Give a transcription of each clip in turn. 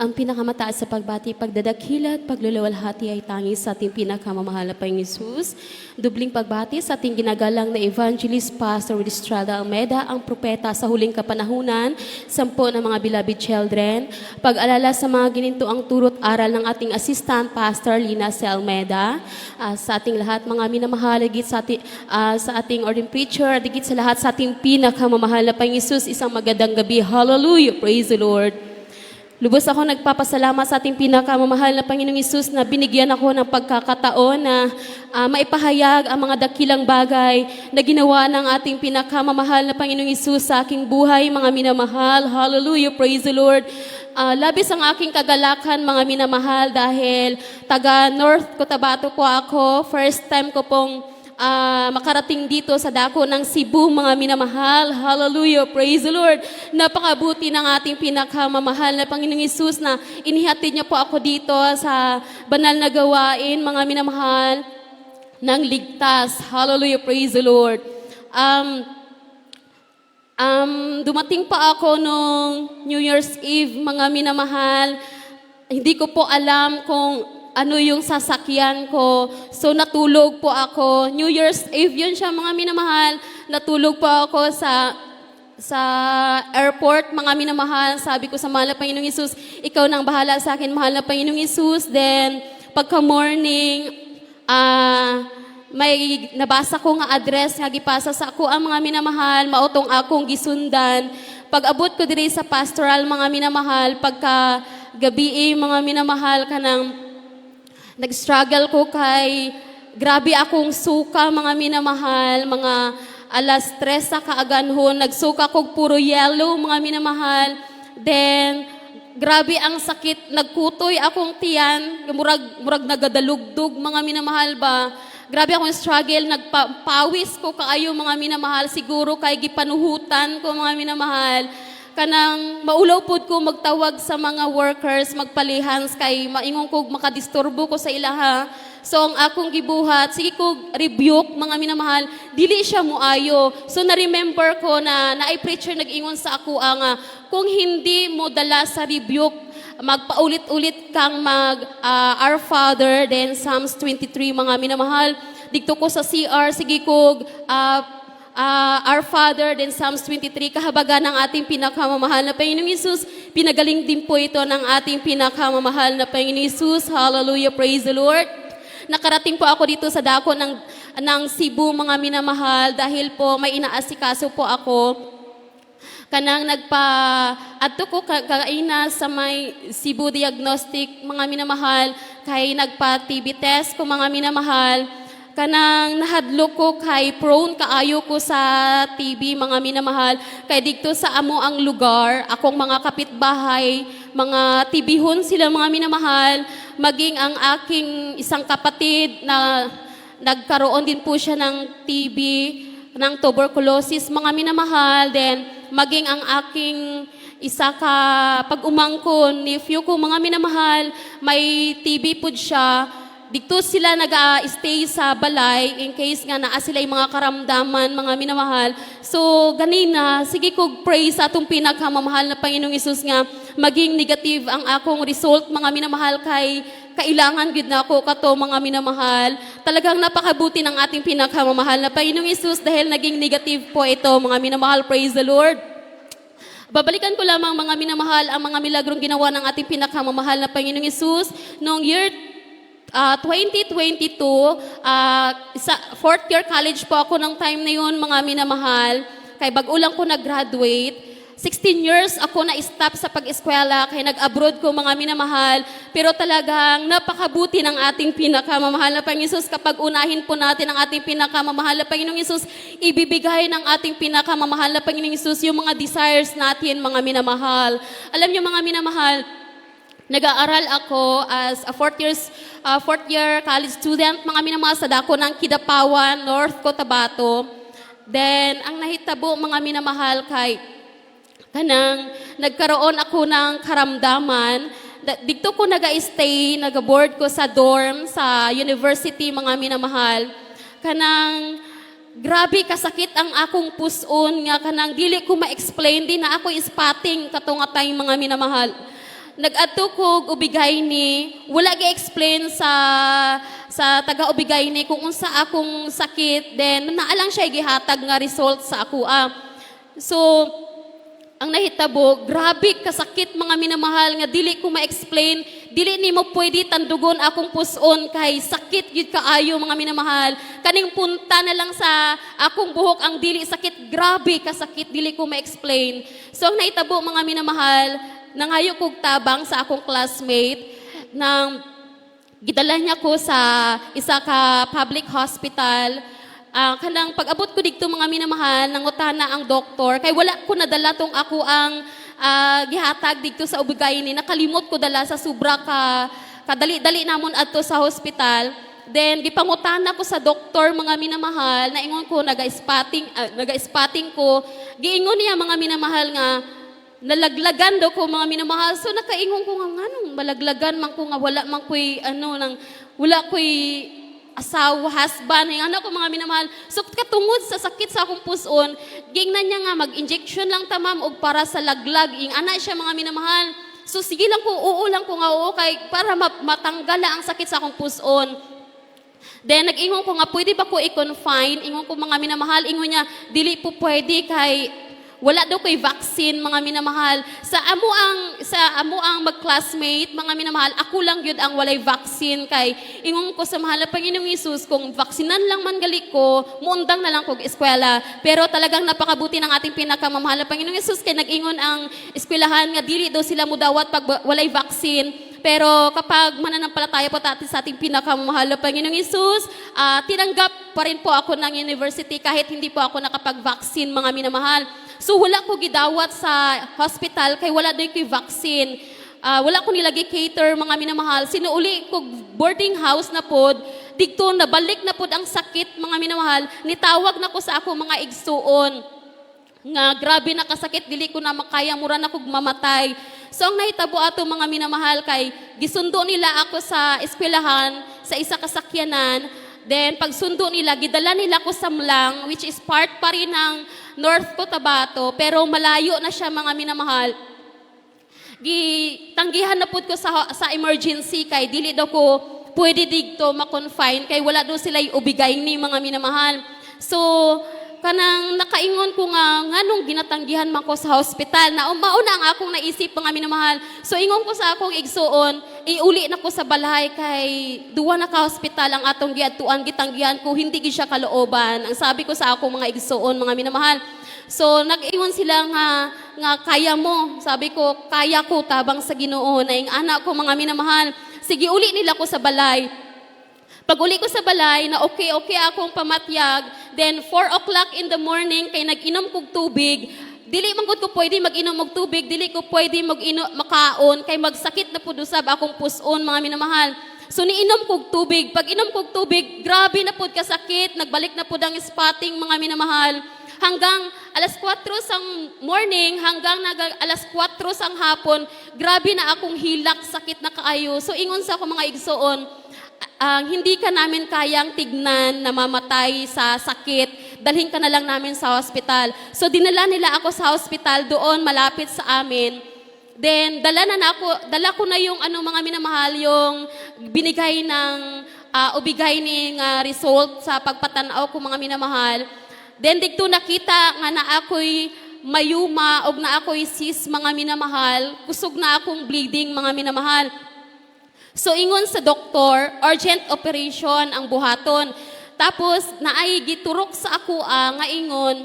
Ang pinakamataas sa pagbati, pagdadakila at pagluluwalhati ay tangis sa ating pinakamamahal na Panginoong Hesus. Dubling pagbati sa ating ginagalang na Evangelist Pastor Estrada Almeida, ang propeta sa huling kapanahunan, 10 ng mga beloved children. Pag-alala sa mga ginintuang turot aral ng ating Assistant Pastor Lina C. Almeida. Sa ating lahat, mga minamahal, higit sa ating ordinary preacher, higit sa lahat sa ating pinakamamahal na Panginoong Hesus, isang magandang gabi. Hallelujah! Praise the Lord! Lubos ako nagpapasalamat sa ating pinakamamahal na Panginoong Hesus na binigyan ako ng pagkakataon na maipahayag ang mga dakilang bagay na ginawa ng ating pinakamamahal na Panginoong Hesus sa aking buhay, mga minamahal. Hallelujah! Praise the Lord! Labis ang aking kagalakan, mga minamahal, dahil taga North Cotabato po ako. First time ko pong makarating dito sa dako ng Cebu, mga minamahal. Hallelujah! Praise the Lord! Napakabuti ng ating pinakamamahal na Panginoong Hesus na inihatid niya po ako dito sa banal na gawain, mga minamahal, ng ligtas. Hallelujah! Praise the Lord! Dumating pa ako nung New Year's Eve, mga minamahal. Hindi ko po alam kung ano yung sasakyan ko. So natulog po ako. New Year's Eve yun siya, mga minamahal. Natulog po ako sa airport, mga minamahal. Sabi ko sa mahal na Panginoong Hesus, ikaw nang bahala sa akin, mahal na Panginoong Hesus. Then, pagka morning, may nabasa ko nga address nga gipasa sa ako ang mga minamahal, mautong akong gisundan. Pag abot ko diri sa pastoral, mga minamahal, pagka gabi mga minamahal kanang nag-struggle ko kay grabe akong suka, mga minamahal, mga alas 3 sa kaaganhon, nagsuka ko puro yellow, mga minamahal. Then, grabe ang sakit, nagkutoy akong tiyan, murag nagadalugdog, mga minamahal ba. Grabe akong struggle, nagpawis ko kaayo, mga minamahal, siguro kay gipanuhutan ko, mga minamahal. Kanang maulaw pod ko magtawag sa mga workers, magpalihans kay maingon ko makadisturbo ko sa ilaha. So ang akong gibuhat, sige ko rebuke, mga minamahal, dili siya muayo. So na-remember ko na naay preacher nag-ingon sa ako nga kung hindi mo dala sa rebuke, magpaulit-ulit kang Our Father, then Psalms 23, mga minamahal. Dito ko sa CR, sige ko Our Father, then Psalms 23, kahabagan ng ating pinakamamahal na Panginoong Hesus. Pinagaling din po ito ng ating pinakamamahal na Panginoong Hesus. Hallelujah, praise the Lord. Nakarating po ako dito sa dako ng Cebu, mga minamahal, dahil po may inaasikaso po ako. Kanang adto ko kaina sa may Cebu Diagnostic, mga minamahal, kay nagpa-TB test ko, mga minamahal. Kanang nahadlok ko kay prone kaayo ko sa TB, mga minamahal, kay dito sa amo ang lugar, akong mga kapitbahay, mga tibihon sila, mga minamahal, maging ang aking isang kapatid na nagkaroon din po siya ng TB, ng tuberculosis, mga minamahal, then maging ang aking isa ka pag-umangkon, nephew ko, mga minamahal, may TB po siya. Dito sila nag-stay sa balay in case nga naa sila yung mga karamdaman, mga minamahal. So, ganina, sige ko pray sa atong pinakamamahal na Panginoong Hesus nga maging negative ang akong result, mga minamahal, kay kailangan gid na ako kato, mga minamahal. Talagang napakabuti ng ating pinakamamahal na Panginoong Hesus dahil naging negative po ito, mga minamahal. Praise the Lord. Babalikan ko lamang, mga minamahal, ang mga milagrong ginawa ng ating pinakamamahal na Panginoong Hesus noong year 2022, fourth year college po ako ng time na yun, mga minamahal. Kay bago lang ko nag-graduate. 16 years ako na-stop sa pag-eskwela, kaya nag-abroad ko, mga minamahal. Pero talagang napakabuti ng ating pinakamamahal na Panginoong Hesus. Kapag unahin po natin ang ating pinakamamahal na Panginoong Hesus, ibibigay ng ating pinakamamahal na Panginoong Hesus yung mga desires natin, mga minamahal. Alam niyo, mga minamahal, nag-aaral ako as a fourth year college student, mga minamahal, sa dako ng Kidapawan, North Cotabato. Then, ang nahitabo, mga minamahal, kay kanang nagkaroon ako ng karamdaman. Dito ko nag-stay, nag-board ko sa dorm, sa university, mga minamahal. Kanang grabe kasakit ang akong puson nga kanang dili ko ma-explain din na ako spotting katong atay, mga minamahal. nag-adto ko ubigay ni wala gi-explain sa taga-ubigay ni kung unsa akong sakit, then naalang siya gihatag nga result sa ako. So ang nahitabo, grabe kasakit mga minamahal nga dili ko ma-explain, dili nimo pwede tandugon akong puson kay sakit gyud kaayo mga minamahal. Kaning punta na lang sa akong buhok ang dili sakit, grabe kasakit, dili ko ma-explain. So ang nahitabo mga minamahal, nangayo kog tabang sa akong classmate nang gidala niya ko sa isa ka public hospital. Kanang pag-abot ko dito mga minamahal, nangutana ang doktor, kay wala ko nadala tong ako ang gihatag dito sa ubigay ni, nakalimot ko dala sa sobra kadali-dali namon adto sa hospital. Then gipangutana ko sa doktor mga minamahal, naingon ko naga-spotting ko, giingon niya mga minamahal nga nalaglagan daw ko mga minamahal. So nakaingon ko nga nganong malaglagan man ko nga wala man ko'y wala ko'y asawa, husband, yung anak ko mga minamahal. So katungod sa sakit sa akong puson, gingnan niya nga mag-injection lang tamam og para sa laglag. Ing ana siya mga minamahal. So sige lang ko, oo lang ko nga oo kay para matanggal ang sakit sa akong puson. Then nag-ingon ko nga pwede ba ko i-confine? Ingon ko mga minamahal, ingon niya dili po pwede kay wala daw ko'y vaccine mga minamahal. Sa amo ang mag-classmate mga minamahal, ako lang yun ang walay vaccine kay ingon ko sa mahal na Panginoong Hesus kung vaksinan lang man gali ko, muundang na lang kog eskwela. Pero talagang napakabuti ng ating pinakamamahal na Panginoong Hesus kay nag-ingon ang eskwelahan nga dili daw sila mudawat pag walay vaccine. Pero kapag mananampalataya po tayo sa ating pinakamamahal na Panginoong Hesus, tinanggap pa rin po ako ng university kahit hindi po ako nakapag-vaccine mga minamahal. So wala ko gidawat sa hospital kay wala doy ko'y vaccine. Wala ko nilagi cater mga minamahal. Sinuuli ko boarding house na pod. Digto nabalik na pod ang sakit mga minamahal. Nitawag na ko sa ako mga igsuon. Nga grabe na kasakit, dili ko na makaya, mura na kog mamatay. So ang nahitabo ato mga minamahal kay gisundo nila ako sa eskwelahan sa isa ka sakyanan. Then pagsundo nila, gidala nila ko sa Mlang, which is part pa rin ng North Cotabato, pero malayo na siya mga minamahal. Gitanggihan na pud ko sa emergency kay dili daw ko pwede digto ma-confine kay wala daw sila ubigay ni mga minamahal. So kanang nakaingon ko nga nganong ginatanggihan man ko sa hospital na mauna ang akong naisip mga minamahal. So ingon ko sa akong igsuon, iuli na ko sa balay kay duwa na ka hospital ang atong giadtuan, gitanggihan ko hindi gid siya kalooban. Ang sabi ko sa akong mga igsuon mga minamahal. So nag-ingon sila nga kaya mo. Sabi ko kaya ko tabang sa Ginoo na ing anak ko mga minamahal. Sige uli nila ko sa balay. Pag uli ko sa balay na okay akong pamatyag, then 4 o'clock in the morning kay nag-inom kog tubig, dili man gud ko pwede mag-inom og tubig, dili ko pwede makaon kay magsakit na pud usab akong puson mga minamahal. So niinom kog tubig, pag inom kog tubig, grabe na pud kasakit, nagbalik na pud ang spotting mga minamahal. Hanggang alas 4 sang morning, hanggang alas 4 sang hapon, grabe na akong hilak, sakit na kaayo. So ingon sa ako mga igsoon, hindi ka namin kayang tignan na mamatay sa sakit, dalhin ka na lang namin sa hospital. So dinala nila ako sa hospital doon malapit sa amin. Then dala ko na yung mga minamahal, yung binigay ng ubigay ni result sa pagpatanaw ko mga minamahal. Then digto nakita nga na ako'y mayuma og na ako'y sis mga minamahal, kusog na akong bleeding mga minamahal. So ingon sa doktor, urgent operation ang buhaton. Tapos naay giturok sa ako nga ingon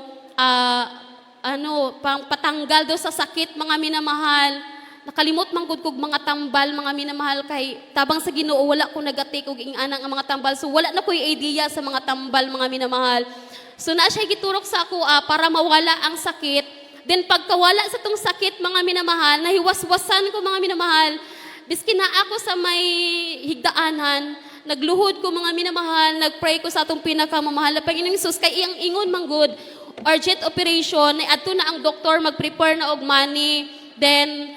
pang patanggal do sa sakit mga minamahal. Nakalimot man gud kog mga tambal mga minamahal kay tabang sa Ginoo wala ko nagatik og ing-anang ang mga tambal. So wala na ko'y idea sa mga tambal mga minamahal. So na siya giturok sa ako para mawala ang sakit. Then pagkawala sa tong sakit mga minamahal, nahiwas-wasan ko mga minamahal. Biski na ako sa may higdaanan, nagluhod ko mga minamahal, nagpray ko sa atong pinakamamahal na Panginoong Hesus kay iyang ingon manggod urgent operation, na adto na ang doktor mag-prepare na og money, then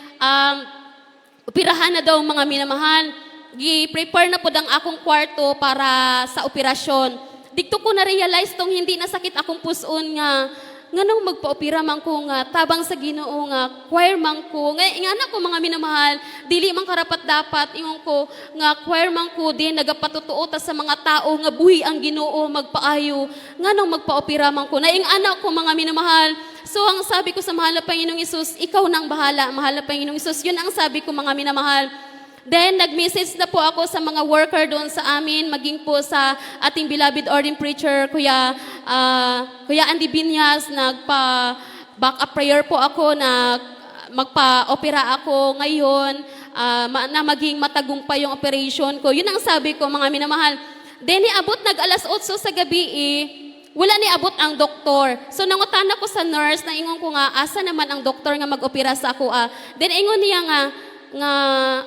operahan na daw mga minamahal. Gi-prepare na pud ang akong kwarto para sa operasyon. Dikto ko na realize tong hindi na sakit akong puson nga nganong magpaopera man ko nga tabang sa Ginoo nga choir man ko nga ingana ko mga minamahal dili man karapat dapat ingon ko nga choir man ko din nagapatutuo ta sa mga tao nga buhi ang Ginoo magpaayo nganong magpaopera man ko na ingana ko mga minamahal. So ang sabi ko sa mahal na Panginoong Hesus, ikaw nang bahala mahal na Panginoong Hesus, yun ang sabi ko mga minamahal. Then, nag-message na po ako sa mga worker doon sa amin, maging po sa ating beloved ordained preacher, Kuya Andy Binyas, nagpa-backup prayer po ako, na magpa-opera ako ngayon, na maging matagumpay yung operation ko. Yun ang sabi ko, mga minamahal. Then, niabot nag-alas 8 sa gabi, wala ni abot ang doktor. So, nangutan ako sa nurse, na ingon ko nga, asa naman ang doktor nga mag-opera sa ako. Then, ingon niya nga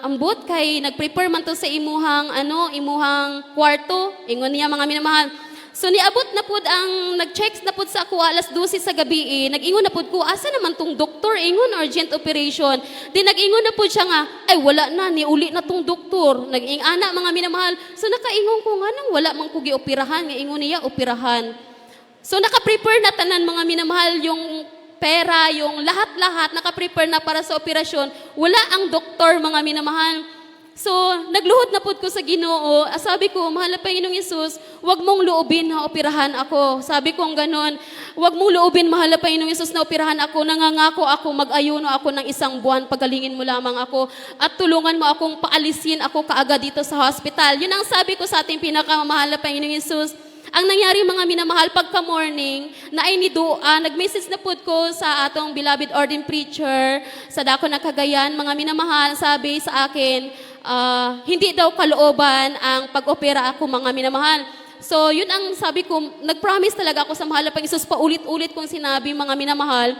ambot kay nag-prepare man to sa imuhang kwarto. Ingon niya mga minamahal. So niabot na pud ang nag-checks na pud sa ako alas 12 sa gabi. Nag-ingon na pud ko asa naman tong doktor ingon urgent operation. Di nag-ingon na pud siya nga ay wala na ni uli na tong doktor. Nag-ingana mga minamahal. So nakaingon ko nga nang wala man ko gioperahan nga ingon niya operahan. So naka-prepare na tanan mga minamahal yung pera, yung lahat-lahat, naka-prepare na para sa operasyon. Wala ang doktor, mga minamahal. So, nagluhod na po ko sa Ginoo. Sabi ko, mahal na Panginoong Hesus, huwag mong loobin na operahan ako. Sabi ko ganon, huwag mong loobin, mahal na Panginoong Hesus, na operahan ako. Nangangako ako, mag-ayuno ako ng 1 buwan. Pagalingin mo lamang ako. At tulungan mo akong paalisin ako kaagad dito sa hospital. Yun ang sabi ko sa ating pinakamamahal na Panginoong Hesus. Ang nangyari mga minamahal pagka-morning, na ay nag-message na po ko sa atong beloved ordained preacher, sa dako na Cagayan, mga minamahal, sabi sa akin, hindi daw kalooban ang pag-opera ako mga minamahal. So yun ang sabi ko, nag-promise talaga ako sa mahal na Panginoon Hesus, paulit-ulit kong sinabi mga minamahal,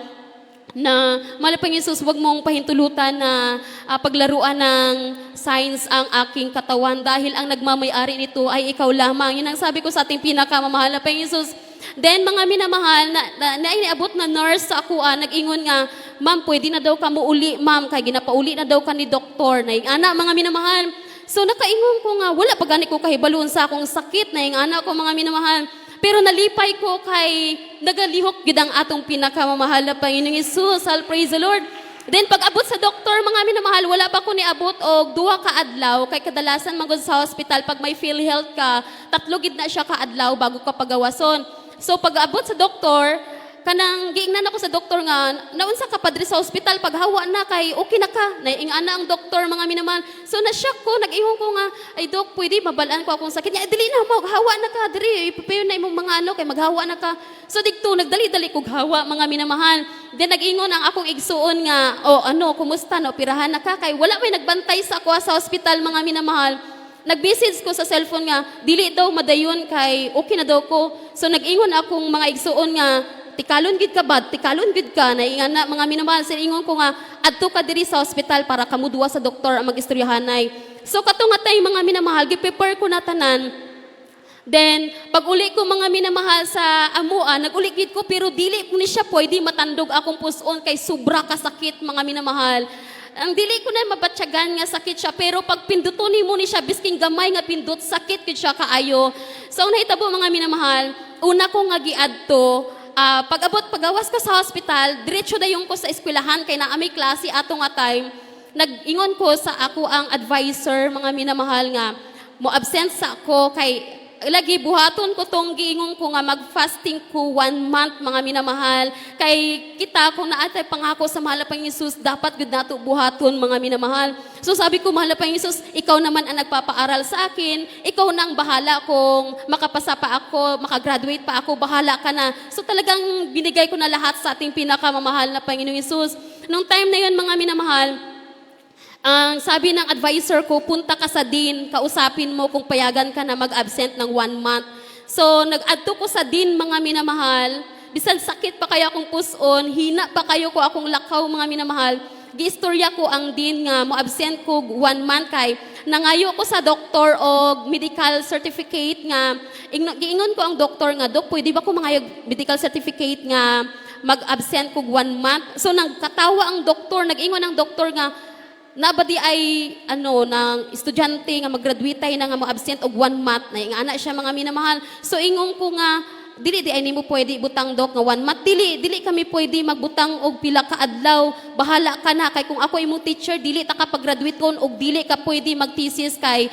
na mahal na Panginoon Hesus, huwag mong pahintulutan na paglaruan ng science ang aking katawan dahil ang nagmamayari nito ay ikaw lamang. Yun ang sabi ko sa ating pinakamamahal na Panginoon Hesus. Then mga minamahal, na iniabot na nurse sa ako, nag-ingon nga, ma'am, pwede na daw ka muuli, ma'am, kay ginapauli na daw ka ni doktor. Na yung anak, mga minamahal. So nakaingon ko nga, wala pa gani ko kahibalun sa akong sakit na yung anak ko, mga minamahal. Pero nalipay ko kay nagalihok gid ang atong pinakamamahal na Panginoong Hesus. I'll praise the Lord. Then pag abot sa doktor, mga minamahal, wala pa ko niabot og 2 ka adlaw kay kadalasan man gud sa hospital pag may PhilHealth ka, 3 gid na siya ka adlaw bago ka pagawason. So pag abot sa doktor, kanang giingnan ako sa doktor nga, naunsa ka padre sa hospital, paghawa na kay okay na ka, naiingana ang doktor mga minamahal. So na-shock ko, nag-ingon ko nga, ay dok, pwede mabalaan ko akong sakit niya. Dili na mo, hawa na ka, diri, ipapayon na imong mga kay maghawa na ka. So digto, nagdali-dali kog hawa mga minamahal. Then nag-ingon ang akong igsuon nga, kumusta, operahan na ka, kay wala may nagbantay sa ako sa hospital mga minamahal. Nag-message ko sa cellphone nga, dili daw madayon kay okay na daw ko. So nag-ingon akong mga igsuon nga, tikalon gid ka bad, tikalon gid ka na ingana mga minamahal, siningon ko nga adto ka diri sa hospital para kamudwa sa doktor ang magistoryahanay. So katungatay mga minamahal, gi-prepare ko na tanan. Then pag uli ko mga minamahal sa amua, nag-uli gid ko pero dili ko ni siya pwede matandog akong puson kay sobra ka sakit mga minamahal. Ang dili ko na mabatyagan nga sakit siya, pero pag pinduton mo ni siya bisking gamay nga pindot, sakit gid siya kaayo. So nahitabo mga minamahal, una ko nga giadto, pagawas ka sa hospital, diretso dayon ko sa eskwelahan kay naa may klase ato nga time. Nag-ingon ko sa ako ang advisor mga minamahal nga mo absent sa ako kay lagi buhaton ko tong giingon ko nga mag-fasting ko 1 month mga minamahal. Kay kita kung naatay pangako sa mahal na Panginoong Hesus, dapat gud nato buhaton mga minamahal. So sabi ko, mahal na Panginoong Hesus, ikaw naman ang nagpapaaral sa akin. Ikaw nang bahala kung makapasa pa ako, makagraduate pa ako, bahala ka na. So talagang binigay ko na lahat sa ating pinakamamahal na Panginoong Hesus. Nung time na yun mga minamahal, ang sabi ng advisor ko, punta ka sa dean, kausapin mo kung payagan ka na mag-absent ng 1 month. So, nag-adto ko sa dean, mga minamahal. Bisan sakit pa kayo akong puson, hina pa kayo ko akong lakaw, mga minamahal. Giistorya ko ang dean nga, mo-absent ko 1 month kay nangayo ko sa doktor o medical certificate nga. Giingon ko ang doktor nga, Dok, pwede ba ko mangayog medical certificate nga mag-absent ko 1 month? So, nagkatawa ang doktor, nag-ingon ang doktor nga, nabadi ay ng estudyante nga mag-graduate na nga mo absent og 1 month na ingana siya mga minamahal. So ingon ko nga dili di ay nimo pwede butang dok nga 1 month, dili kami pwede magbutang og pila ka adlaw, bahala ka na kay kung ako imong teacher dili ta ka pag-graduate kon og dili ka pwede mag-thesis kay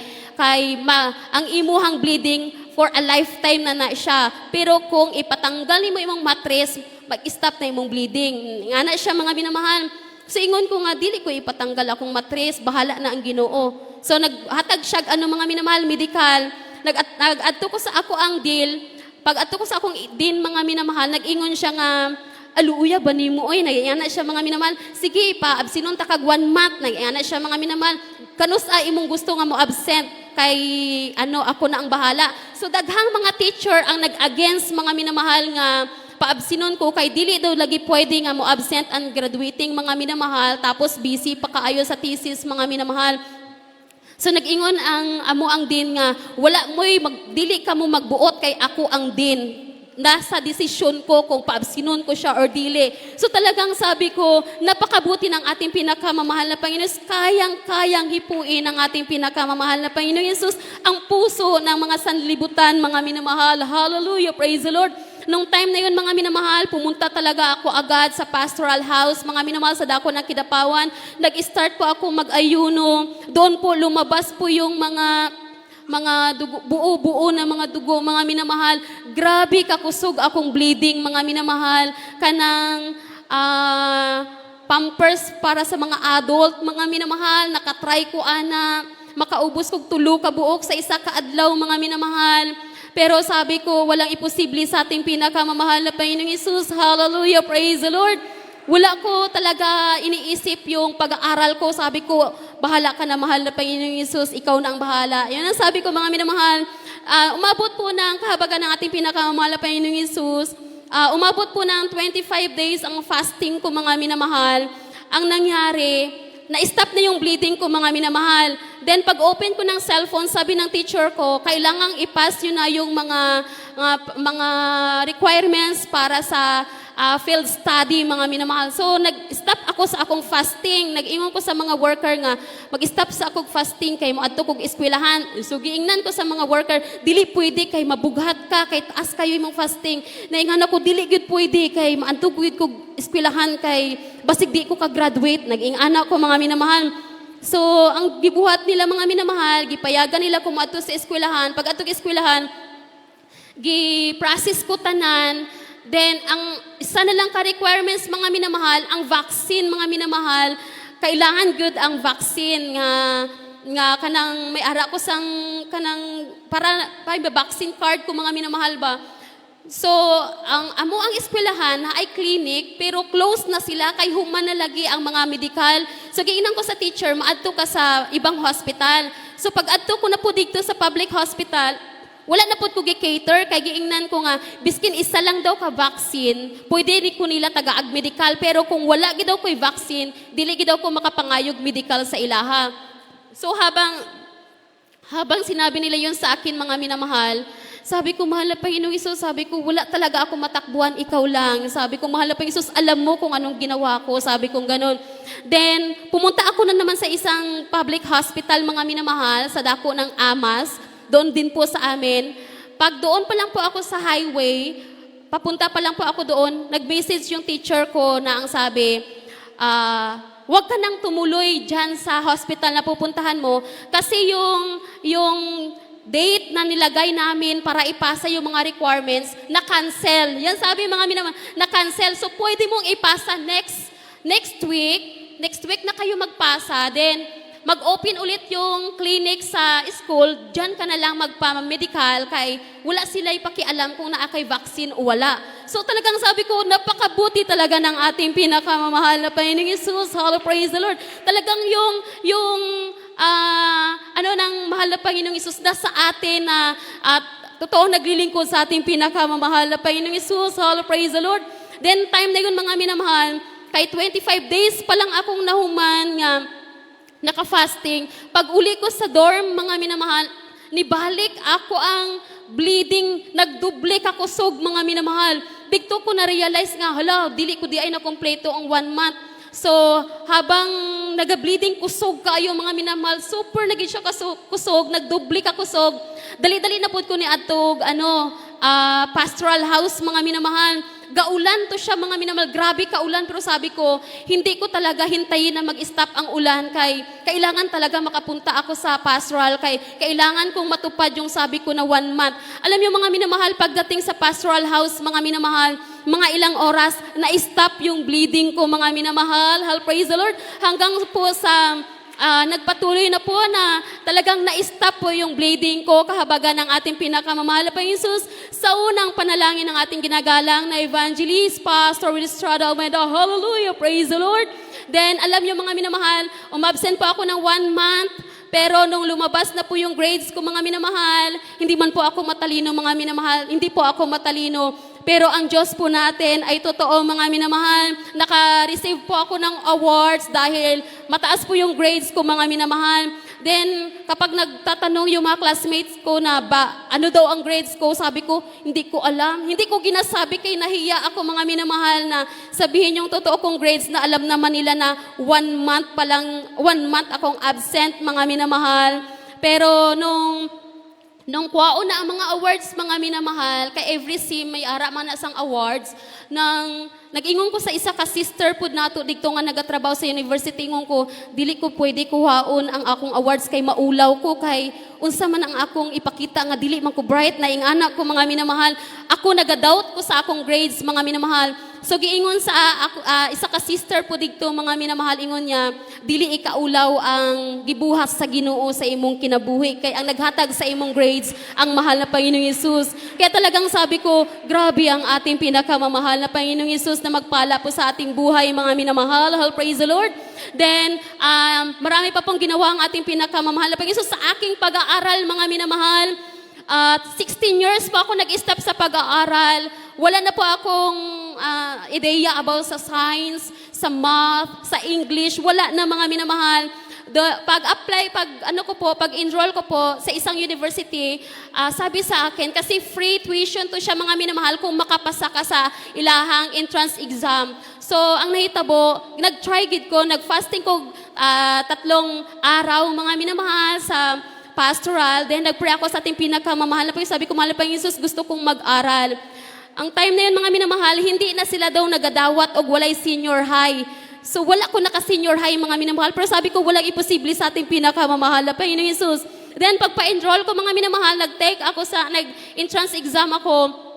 ang imuhang bleeding for a lifetime na siya. Pero kung ipatanggal nimo imong mattress, mag-stop na imong bleeding. Nga na siya mga minamahal. So ingon ko nga dili ko ipatanggal akong mattress, bahala na ang Ginoo. So naghatag siya mga minamahal medical, nag-adto ko sa ako ang deal. Pag adto ko sa akong din mga minamahal, nag-ingon siya nga aluuya ba nimo oy, nagayana siya mga minamahal. Sige pa absinon ta kag 1 month, nagayana siya mga minamahal. Kanus imong gusto nga mo absent kay ako na ang bahala. So daghang mga teacher ang nag-against mga minamahal nga paabsinon ko kay dili daw lagi pwede nga mo absent ang graduating mga minamahal tapos busy pa kaayo sa thesis mga minamahal. So nag-ingon ang din nga wala mo'y dili ka mo magbuot kay ako ang din. Nasa desisyon ko kung paabsinon ko siya or dili. So talagang sabi ko, napakabuti ng ating pinakamamahal na Panginoon. Kayang-kayang hipuin ng ating pinakamamahal na Panginoon Yesus ang puso ng mga sanlibutan, mga minamahal. Hallelujah, praise the Lord. Nung time na yun, mga minamahal, pumunta talaga ako agad sa pastoral house, mga minamahal sa dako ng Kidapawan. Nag-start po ako mag-ayuno. Doon po lumabas po yung mga dugo, buo-buo na mga dugo, mga minamahal. Grabe kakusog akong bleeding, mga minamahal. Kanang pampers para sa mga adult, mga minamahal. Nakatry ko makaubos kog 3 ka buok sa isa ka adlaw, mga minamahal. Pero sabi ko, walang imposible sa ating pinakamamahal na Panginoong Hesus. Hallelujah, praise the Lord. Wala ko talaga iniisip yung pag-aaral ko. Sabi ko, bahala ka na, mahal na Panginoong Hesus, ikaw na ang bahala. Yan ang sabi ko, mga minamahal. Umabot po ng kahabagan ng ating pinakamamahal na Panginoong Hesus. Umabot po ng 25 days ang fasting ko, mga minamahal. Ang nangyari, na-stop na yung bleeding ko, mga minamahal. Then pag-open ko ng cellphone, sabi ng teacher ko, kailangang i-pass yun na yung mga requirements para sa field study, mga minamahal. So, nag-stop ako sa akong fasting. Nag-ingon ko sa mga worker nga, mag-stop sa akong fasting kay moadto kog eskwelahan. So, giingnan ko sa mga worker, dili pwede kay mabughat ka, kay taas kayo imong fasting. Naingan ako, dili gyud pwede kay maadto gyud kog eskwelahan kay basig di ko ka-graduate. Nag-ingana ko, mga minamahal. So, ang gibuhat nila, mga minamahal, gipayagan nila kung moadto sa eskwelahan. Pag atong eskwelahan, gi-process ko tanan. Then, ang isa na lang ka-requirements, mga minamahal, ang vaccine, mga minamahal, kailangan good ang vaccine nga kanang may ara ko sang kanang para vaccine card ko, mga minamahal ba. So, ang eskwelahan na ay clinic, pero close na sila kay human na lagi ang mga medical. So, giinan ko sa teacher, maadto ka sa ibang hospital. So, pag adto ko na po dito sa public hospital, wala na po ko gi-cater, kay giingnan ko nga, biskin isa lang daw ka vaccine, pwede ni ko nila taga-ag medical, pero kung wala gidaw ko'y vaccine, dili gidaw ko makapangayog medical sa ilaha. So habang sinabi nila yun sa akin, mga minamahal, sabi ko, mahal na Panginoong Isus, sabi ko, wala talaga ako matakbuhan, ikaw lang. Sabi ko, mahal na Panginoong Isus, alam mo kung anong ginawa ko, sabi ko ganon. Then, pumunta ako na naman sa isang public hospital, mga minamahal, sa dako ng Amas, doon din po sa amin. Pag doon pa lang po ako sa highway, papunta pa lang po ako doon, nag-message yung teacher ko na ang sabi, huwag ka nang tumuloy dyan sa hospital na pupuntahan mo kasi yung date na nilagay namin para ipasa yung mga requirements, na-cancel. Yan sabi mga minamahal, na-cancel. So pwede mong ipasa next week na kayo magpasa, then mag-open ulit yung clinic sa school, dyan ka na lang magpa-medical kay wala sila ipakialam kung naakay vaccine o wala. So talagang sabi ko, napakabuti talaga ng ating pinakamamahal na Panginoong Hesus. Hallelujah, praise the Lord. Talagang ng mahal na Panginoong Hesus na sa atin na at totoo naglilingkod sa ating pinakamamahal na Panginoong Hesus. Hallelujah, praise the Lord. Then time na yun, mga minamahal, kay 25 days pa lang akong nahuman nga naka-fasting. Pag uli ko sa dorm, mga minamahal, nibalik ako ang bleeding, nagduble kakusog, mga minamahal. Bigto ko na-realize nga, dili ko di ay nakompleto ang 1 month. So, habang naga-bleeding kusog kayo, mga minamahal, super naging siya kusog, nagduble kakusog. Dali-dali na po ko ni atog, pastoral house, mga minamahal. Gaulan to siya, mga minamahal. Grabe kaulan, pero sabi ko, hindi ko talaga hintayin na mag-stop ang ulan kay kailangan talaga makapunta ako sa pastoral kay kailangan kong matupad yung sabi ko na 1 month. Alam niyo mga minamahal, pagdating sa pastoral house, mga minamahal, mga ilang oras, na-stop yung bleeding ko, mga minamahal. Praise the Lord. Hanggang po sa nagpatuloy na po na talagang na-stop po yung bleeding ko kahabagan ng ating pinakamamahal na Panginoon sa unang panalangin ng ating ginagalang na evangelist, Pastor Will Estrada Almeida. Hallelujah! Praise the Lord! Then, alam niyo mga minamahal, umabsent po ako ng 1 month, pero nung lumabas na po yung grades ko mga minamahal, hindi man po ako matalino mga minamahal, hindi po ako matalino. Pero ang Diyos po natin ay totoo mga minamahal. Naka-receive po ako ng awards dahil mataas po yung grades ko mga minamahal. Then kapag nagtatanong yung mga classmates ko na ano daw ang grades ko, sabi ko, hindi ko alam. Hindi ko ginasabi kay nahiya ako mga minamahal na sabihin yung totoo kong grades na alam naman nila na 1 month pa lang, 1 month akong absent mga minamahal. Pero nung kuwao na ang mga awards, mga minamahal, kay every sim may ara man na sang awards, nag-ingon ko sa isa ka sister po nato dito nga nagatrabaho sa university, ingon ko, dili ko pwede kuhaon ang akong awards kay maulaw ko, kay unsa man ang akong ipakita nga dili man ko bright na ing anak ko mga minamahal. Ako nagadoubt ko sa akong grades mga minamahal. So giingon sa isa ka sister po dito mga minamahal, ingon niya, dili ikaulaw ang gibuhat sa Ginoo sa imong kinabuhi kay ang naghatag sa imong grades ang mahal na Panginoong Hesus. Kaya talagang sabi ko, grabe ang ating pinakamamahal na Panginoong Hesus na magpala po sa ating buhay mga minamahal. Praise the Lord. Then marami pa pong ginawa ang ating pinakamamahal na Panginoong Hesus sa aking pag-aaral mga minamahal. 16 years po ako nag-stop sa pag-aaral. Wala na po akong ideya about sa science, sa math, sa English. Wala na mga minamahal. Pag-apply, pag-enroll ko po sa isang university, sabi sa akin, kasi free tuition to siya mga minamahal kung makapasa ka sa ilahang entrance exam. So, ang nahitabo, nag-try gid ko, nag-fasting ko 3 araw mga minamahal sa pastoral, then nag-pray ako sa ating pinakamamahal na Panginoon. Sabi ko, mahal na Panginoon Jesus, gusto kong mag-aral. Ang time na yun, mga minamahal, hindi na sila daw nagadawat o walay senior high. So wala ko naka-senior high, mga minamahal, pero sabi ko, walang imposible sa ating pinakamamahal na Panginoon Jesus. Then pagpa-enroll ko, mga minamahal, nag-entrance exam ako.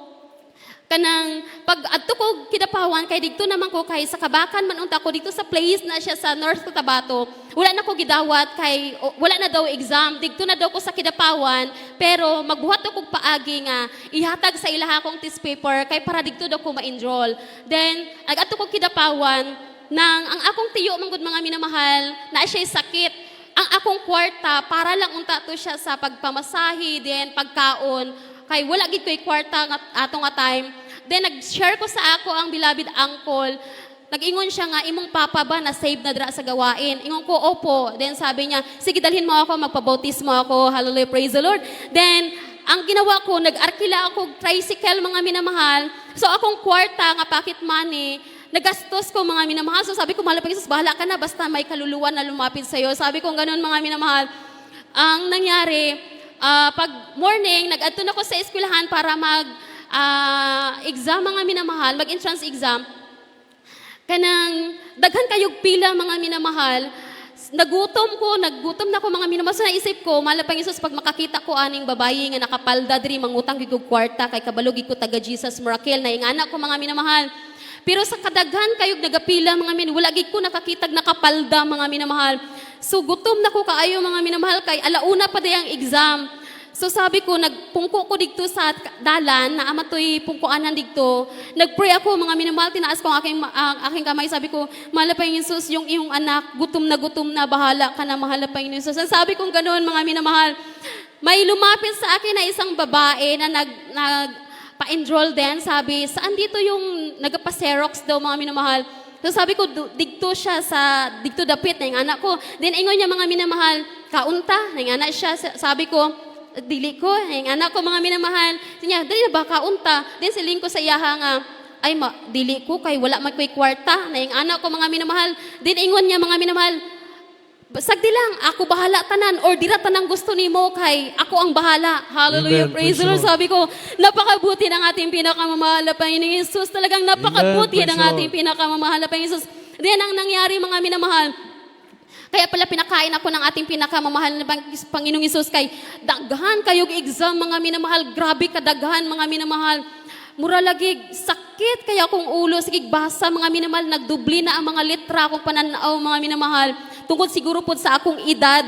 Kanang pag adto ko Kidapawan kay dito naman ko kay sa Kabakan man unta ko dito sa place na siya sa North Cotabato. Wala na ko gidawat kay wala na daw exam. Dito na daw ko sa Kidapawan pero magbuhat ako paagi nga ihatag sa ilaha kong test paper kay para dito daw ko ma-enroll. Then adto ko Kidapawan nang ang akong tiyo manggod mga minamahal na siya sakit. Ang akong kwarta para lang unta to siya sa pagpamasahe then pagkaon kay wala gid ko'y kwarta ato nga time. Then nag-share ko sa ako ang beloved uncle. Nag-ingon siya nga, imong papa ba na save na dra sa gawain? Ingon ko, opo. Then sabi niya, sige dalhin mo ako, magpabautismo ako. Hallelujah, praise the Lord. Then ang ginawa ko, nag-arkila ako tricycle mga minamahal. So akong kwarta nga pocket money, nagastos ko mga minamahal. So sabi ko, mahal na Panginoon, bahala ka na basta may kaluluwa na lumapit sa'yo. Sabi ko ganun mga minamahal. Ang nangyari, pag morning, nag-adto na ko sa eskwelahan para exam mga minamahal, mag-entrance exam. Kanang daghan kayog pila mga minamahal. Naggutom na ko mga minamahal. So naisip ko, mahal na Panginoon, pag makakita ko aning babayi nga nakapalda diri mangutang gigog kwarta kay kabalog ko taga Jesus Miracle na ingana ko mga minamahal. Pero sa kadaghan kayog nagapila mga wala gid ko nakakitag nakapalda mga minamahal. So gutom na ko kaayo mga minamahal kay alauna pa day ang exam. So sabi ko, nagpungko ko dito sa dalan, na amatoy pungkuanan dito. Nagpray ako, mga minamahal, tinaas ko ang aking kamay. Sabi ko, mahal na Panginoon Jesus, yung iyong anak, gutom na, bahala ka na, mahal na Panginoon Jesus. Ang sabi kong ganoon, mga minamahal, may lumapit sa akin na isang babae na nagpa-enroll din. Sabi, saan dito yung nagpa-xerox daw, mga minamahal? So sabi ko, dito dapit na yung anak ko. Then ingon niya, mga minamahal, kaunta, na yung anak siya. Sabi ko, dili ko, yung anak ko mga minamahal. Siya, dili ba kaunta? Then siling ko sa iyaha nga, ay dili ko, kay wala man ko'y kwarta. Na yung anak ko mga minamahal. Then ingon niya mga minamahal, sagdi lang, ako bahala tanan, or dira tanang gusto nimo kay ako ang bahala. Hallelujah, Amen. praise the Praise Lord. the Lord. Sabi ko, napakabuti ng ating pinakamamahal na Panginoong Hesus. Talagang napakabuti Amen. Praise ng the ating Lord. pinakamamahal na Panginoong Hesus. Then ang nangyari mga minamahal, kaya pala pinakain ako ng ating pinakamamahal na Panginoong Hesus kay daghan kayog exam mga minamahal. Grabe kadaghan mga minamahal. Mura lagi, sakit kaya kung ulo, sige basa mga minamahal, nagdubli na ang mga litra akong pananaw mga minamahal. Tungkol siguro po sa akong edad.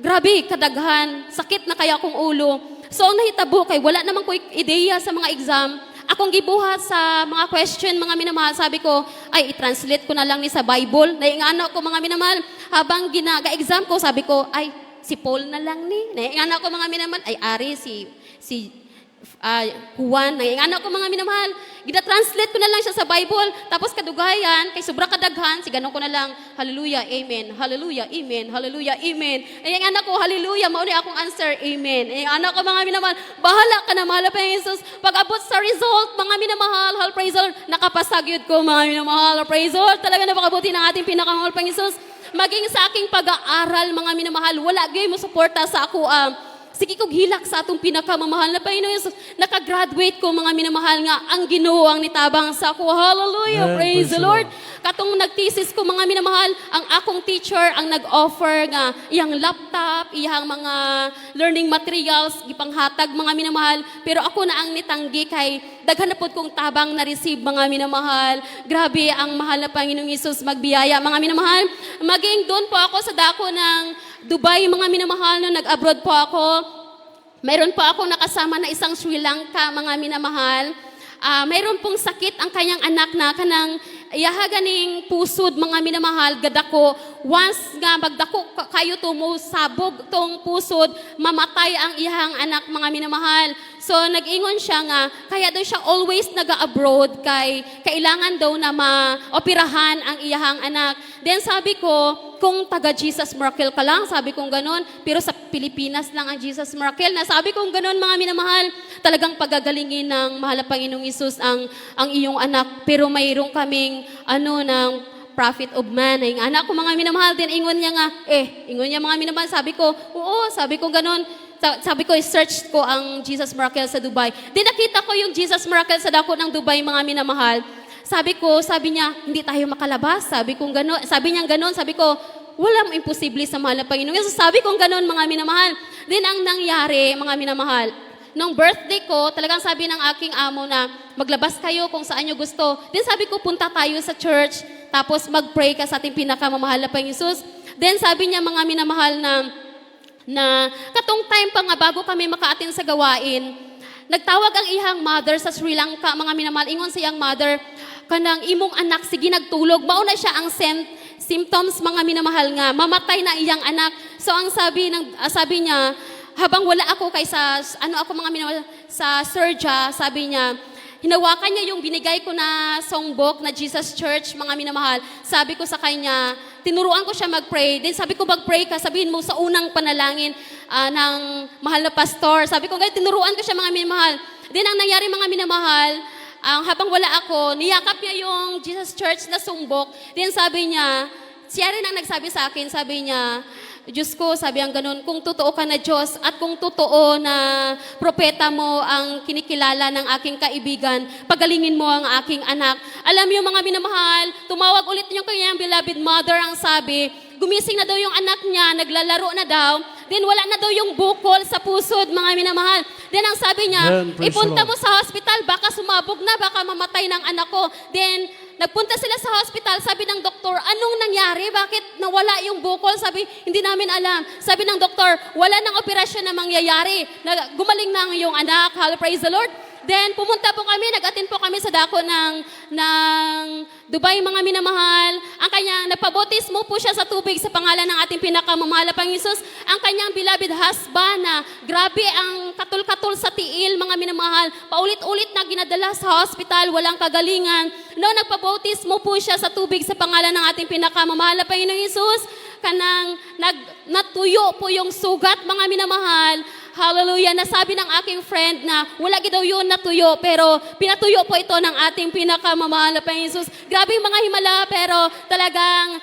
Grabe, kadaghan, sakit na kaya akong ulo. So ang nahitabo kay wala naman ko ideya sa mga exam. Akong gibuhat sa mga question mga minamahal, sabi ko, ay i-translate ko na lang ni sa Bible. Naingana ko mga minamahal, habang ginaga-exam ko, sabi ko, ay si Paul na lang ni. Naingana ko mga minamahal, ay Ari, si Juan, nangingana ko mga minamahal. Gina-translate ko na lang siya sa Bible. Tapos kadugayan, kay sobra kadaghan, si ganun ko na lang, hallelujah, amen, hallelujah, amen, hallelujah, amen. Ay, ang anak ko, hallelujah, mauni akong answer, amen. Ay, ang anak ko, mga minamahal, bahala ka na, mahal pa yung Jesus. Pag-abot sa result, mga minamahal, hal, praise the Lord, nakapasagyod ko, mga minamahal, praise the Lord. Talaga napakabuti ng ating pinakamahal pa Jesus. Maging sa aking pag-aaral, mga minamahal, wala gayon mo suporta sa ako, sige kog hilak sa atong pinakamamahal na Panginoon Jesus. Nakagraduate ko mga minamahal nga ang Ginoo ang nitabang sa ako. Hallelujah. Amen. Praise the Praise the Lord. Katong nagthesis ko mga minamahal, ang akong teacher ang nag-offer nga iyang laptop, iyang mga learning materials, gipanghatag mga minamahal. Pero ako na ang nitanggi kay daghan na pod kong tabang na-receive mga minamahal. Grabe ang mahal na Panginoong Jesus magbiyaya mga minamahal. Maging doon po ako sa dako ng Dubai, mga minamahal, no, nag-abroad po ako. Mayroon po ako nakasama na isang Sri Lanka, mga minamahal. Mayroon pong sakit ang kanyang anak na kanang iyahaganing pusod, mga minamahal, gadako. Once nga magdako kayo sabog tong pusod, mamatay ang iyang anak, mga minamahal. So nag-ingon siya nga, kaya daw siya always nag-abroad kay kailangan daw na maoperahan ang iyang anak. Then sabi ko, kung taga Jesus Miracle ka lang, sabi kong ganon, pero sa Pilipinas lang ang Jesus Miracle, na sabi kong ganon mga minamahal, talagang pagagalingin ng mahal na Panginoong Hesus ang iyong anak, pero mayroong kaming ng prophet of man, ay anak ko mga minamahal, din ingon niya nga, ingon niya mga minamahal, sabi ko, oo, sabi ko ganon, sabi ko, search ko ang Jesus Miracle sa Dubai. Di nakita ko yung Jesus Miracle sa dako ng Dubai, mga minamahal. Sabi niya, hindi tayo makalabas. Sabi niya gano'n, sabi ko, walang imposible sa mahal na Panginoon. So sabi kong gano'n, mga minamahal. Then ang nangyari, mga minamahal, nung birthday ko, talagang sabi ng aking amo na, maglabas kayo kung saan nyo gusto. Then sabi ko, punta tayo sa church, tapos mag-pray ka sa ating pinakamamahal na Panginoon Jesus. Then sabi niya, mga minamahal, na katong time pa nga bago kami maka-attend sa gawain, nagtawag ang ihang mother sa Sri Lanka, mga minamahal, ingon sa iyang mother, kanang imong anak, sige nagtulog. Mauna siya ang symptoms, mga minamahal nga, mamatay na iyang anak. So ang sabi niya, habang wala ako mga minamahal, sa surgery, sabi niya, hinawakan niya yung binigay ko na songbook na Jesus Church, mga minamahal. Sabi ko sa kanya, tinuruan ko siya mag-pray. Then sabi ko, mag-pray ka, sabihin mo sa unang panalangin ng mahal na pastor. Sabi ko, tinuruan ko siya, mga minamahal. Then ang nangyari, mga minamahal, habang wala ako, niyakap niya yung Jesus Church na sumbok. Then sabi niya, siya rin ang nagsabi sa akin, sabi niya, Diyos ko, sabi ang ganun, kung totoo ka na Diyos at kung totoo na propeta mo ang kinikilala ng aking kaibigan, pagalingin mo ang aking anak. Alam niyo mga minamahal, tumawag ulit yung kanyang beloved mother, ang sabi, gumising na daw yung anak niya, naglalaro na daw, then wala na daw yung bukol sa pusod, mga minamahal. Then ang sabi niya, ipunta mo sa hospital, baka sumabog na, baka mamatay ng anak ko. Then nagpunta sila sa hospital, sabi ng doktor, anong nangyari? Bakit nawala yung bukol? Sabi, hindi namin alam. Sabi ng doktor, wala nang operasyon na mangyayari. Gumaling na ang iyong anak. Hallelujah, praise the Lord. Then, pumunta po kami, nag-attend po kami sa dako ng Dubai, mga minamahal. Ang kanyang, napabotismo po siya sa tubig sa pangalan ng ating pinakamamahal na Panginoon Jesus. Ang kanyang beloved husband na grabe ang katul-katul sa tiil, mga minamahal. Paulit-ulit na ginadala sa hospital, walang kagalingan. No, nagpabotismo po siya sa tubig sa pangalan ng ating pinakamamahal na Panginoon Jesus. Kanang natuyo po yung sugat, mga minamahal. Hallelujah. Nasabi ng aking friend na wala daw yun natuyo, pero pinatuyo po ito ng ating pinakamamahal na Panginoon Jesus. Grabe mga himala, pero talagang